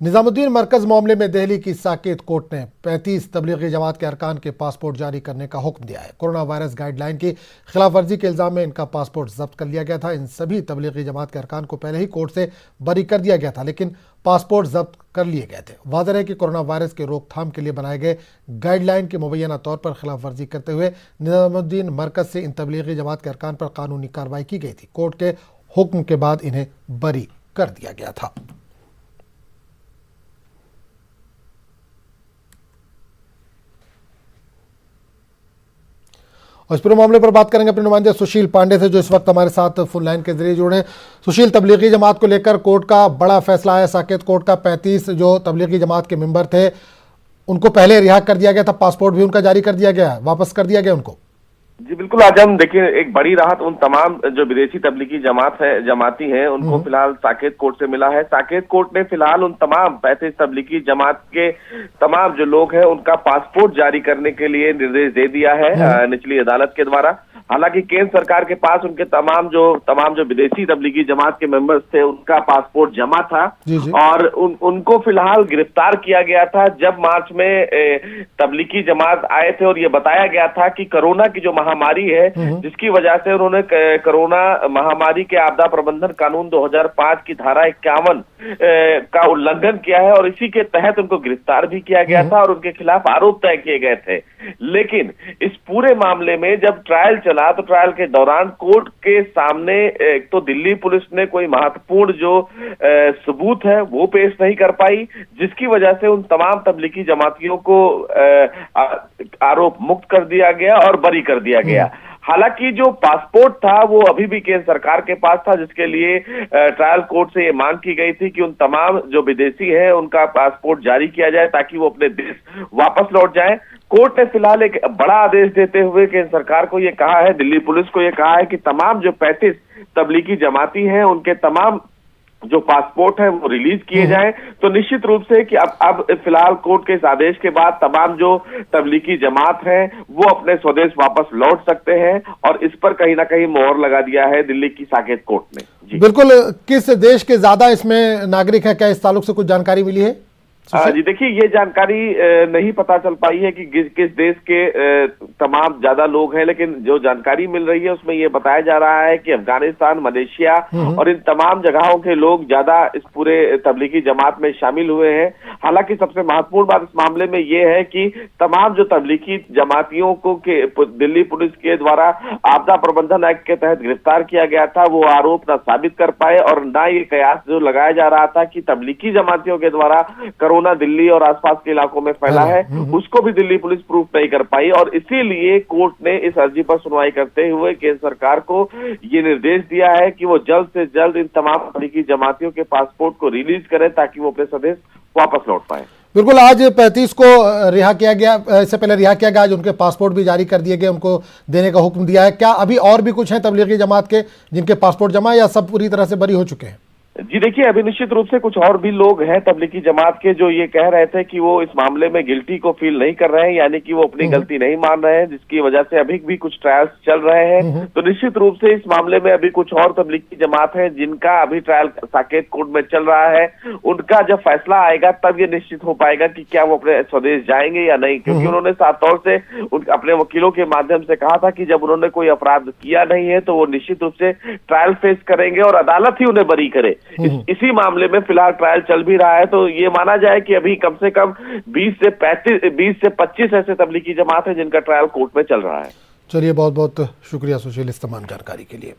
निजामुद्दीन मरकज मामले में दिल्ली की साकेत कोर्ट ने 35 तबलीगी जमात के अरकान के पासपोर्ट जारी करने का हुक्म दिया है। कोरोना वायरस गाइडलाइन की खिलाफ वर्जी के इल्जाम में इनका पासपोर्ट जब्त कर लिया गया था। इन सभी तबलीगी जमात के अरकान को पहले ही कोर्ट से बरी कर दिया गया था, लेकिन पासपोर्ट जब्त कर लिए गए थे। वाज़ेह है कि कोरोना वायरस के रोकथाम के लिए बनाए गए गाइडलाइन के मुबैना तौर पर खिलाफ वर्जी करते हुए निजामुद्दीन मरकज से इन तबलीगी जमात के अरकान पर कानूनी कार्रवाई की गई थी। कोर्ट के हुक्म के बाद इन्हें बरी कर दिया गया था। और इस पूरे मामले पर बात करेंगे अपने नुमाइंदे सुशील पांडे से, जो इस वक्त हमारे साथ फोन लाइन के जरिए जुड़े हैं। सुशील, तबलीगी जमात को लेकर कोर्ट का बड़ा फैसला आया। साकेत कोर्ट का 35 जो तबलीगी जमात के मेंबर थे उनको पहले रिहा कर दिया गया था, पासपोर्ट भी उनका जारी कर दिया गया, वापस कर दिया गया उनको। जी बिल्कुल, आज हम देखिए एक बड़ी राहत उन तमाम जो विदेशी तबलीगी जमाती हैं उनको फिलहाल साकेत कोर्ट से मिला है। साकेत कोर्ट ने फिलहाल उन तमाम 35 तबलीगी जमात के तमाम जो लोग हैं उनका पासपोर्ट जारी करने के लिए निर्देश दे दिया है निचली अदालत के द्वारा। हालांकि केंद्र सरकार के पास उनके तमाम जो विदेशी तबलीगी जमात के मेंबर्स थे उनका पासपोर्ट जमा था और उनको फिलहाल गिरफ्तार किया गया था जब मार्च में तबलीगी जमात आए थे और ये बताया गया था कि कोरोना की जो महामारी है जिसकी वजह से उन्होंने कोरोना महामारी के आपदा प्रबंधन कानून 2005 की धारा 51 का उल्लंघन किया है और इसी के तहत उनको गिरफ्तार भी किया गया था और उनके खिलाफ आरोप तय किए गए थे। लेकिन इस पूरे मामले में जब ट्रायल चला तो ट्रायल के दौरान कोर्ट के सामने एक तो दिल्ली पुलिस ने कोई महत्वपूर्ण जो सबूत है वो पेश नहीं कर पाई, जिसकी वजह से उन तमाम तबलीगी जमातियों को आरोप मुक्त कर दिया गया और बरी कर दिया गया। हालांकि जो पासपोर्ट था वो अभी भी केंद्र सरकार के पास था, जिसके लिए ट्रायल कोर्ट से ये मांग की गई थी कि उन तमाम जो विदेशी हैं उनका पासपोर्ट जारी किया जाए ताकि वो अपने देश वापस लौट जाएं। कोर्ट ने फिलहाल एक बड़ा आदेश देते हुए केंद्र सरकार को ये कहा है, दिल्ली पुलिस को ये कहा है कि तमाम जो 35 तबलीगी जमाती हैं उनके तमाम जो पासपोर्ट है वो रिलीज किए जाएं। तो निश्चित रूप से कि अब फिलहाल कोर्ट के इस आदेश के बाद तमाम जो तबलीगी जमात है वो अपने स्वदेश वापस लौट सकते हैं और इस पर कहीं ना कहीं मोहर लगा दिया है दिल्ली की साकेत कोर्ट ने। जी बिल्कुल, किस देश के ज्यादा इसमें नागरिक है, क्या इस ताल्लुक से कुछ जानकारी मिली है? जी देखिए, ये जानकारी नहीं पता चल पाई है कि किस देश के तमाम ज्यादा लोग हैं, लेकिन जो जानकारी मिल रही है उसमें ये बताया जा रहा है कि अफगानिस्तान, मलेशिया और इन तमाम जगहों के लोग ज्यादा इस पूरे तबलीगी जमात में शामिल हुए हैं। हालांकि सबसे महत्वपूर्ण बात इस मामले में ये है कि तमाम जो तबलीगी जमातियों को दिल्ली पुलिस के द्वारा आपदा प्रबंधन एक्ट के तहत गिरफ्तार किया गया था वो आरोप न साबित कर पाए और न ये कयास जो लगाया जा रहा था कि तबलीगी जमातियों के द्वारा कोरोना दिल्ली और आसपास के इलाकों में फैला है उसको भी दिल्ली पुलिस प्रूफ नहीं कर पाई और इसीलिए कोर्ट ने इस अर्जी पर सुनवाई करते हुए केंद्र सरकार को ये निर्देश दिया है कि वो जल्द से जल्द इन तमाम तबलीगी जमातियों के पासपोर्ट को रिलीज करें ताकि वो अपने स्वदेश वापस लौट पाए। बिल्कुल, आज 35 को रिहा किया गया, इससे पहले रिहा किया गया, आज उनके पासपोर्ट भी जारी कर दिए गए, उनको देने का हुक्म दिया है। क्या अभी और भी कुछ है तबलीगी जमात के जिनके पासपोर्ट जमा, या सब पूरी तरह से बरी हो चुके हैं? जी देखिए, अभी निश्चित रूप से कुछ और भी लोग हैं तबलीगी जमात के जो ये कह रहे थे कि वो इस मामले में गिल्टी को फील नहीं कर रहे हैं, यानी कि वो अपनी गलती नहीं मान रहे हैं, जिसकी वजह से अभी भी कुछ ट्रायल्स चल रहे हैं। तो निश्चित रूप से इस मामले में अभी कुछ और तबलीगी जमात है जिनका अभी ट्रायल साकेत कोर्ट में चल रहा है। उनका जब फैसला आएगा तब ये निश्चित हो पाएगा कि क्या वो अपने स्वदेश जाएंगे या नहीं, क्योंकि उन्होंने साफ तौर से अपने वकीलों के माध्यम से कहा था कि जब उन्होंने कोई अपराध किया नहीं है तो वो निश्चित रूप से ट्रायल फेस करेंगे और अदालत ही उन्हें बरी करे। इसी मामले में फिलहाल ट्रायल चल भी रहा है, तो ये माना जाए कि अभी कम से कम 20 से 25 ऐसे तबलीगी जमात है जिनका ट्रायल कोर्ट में चल रहा है। चलिए, बहुत बहुत शुक्रिया सुशील इस तमाम जानकारी के लिए।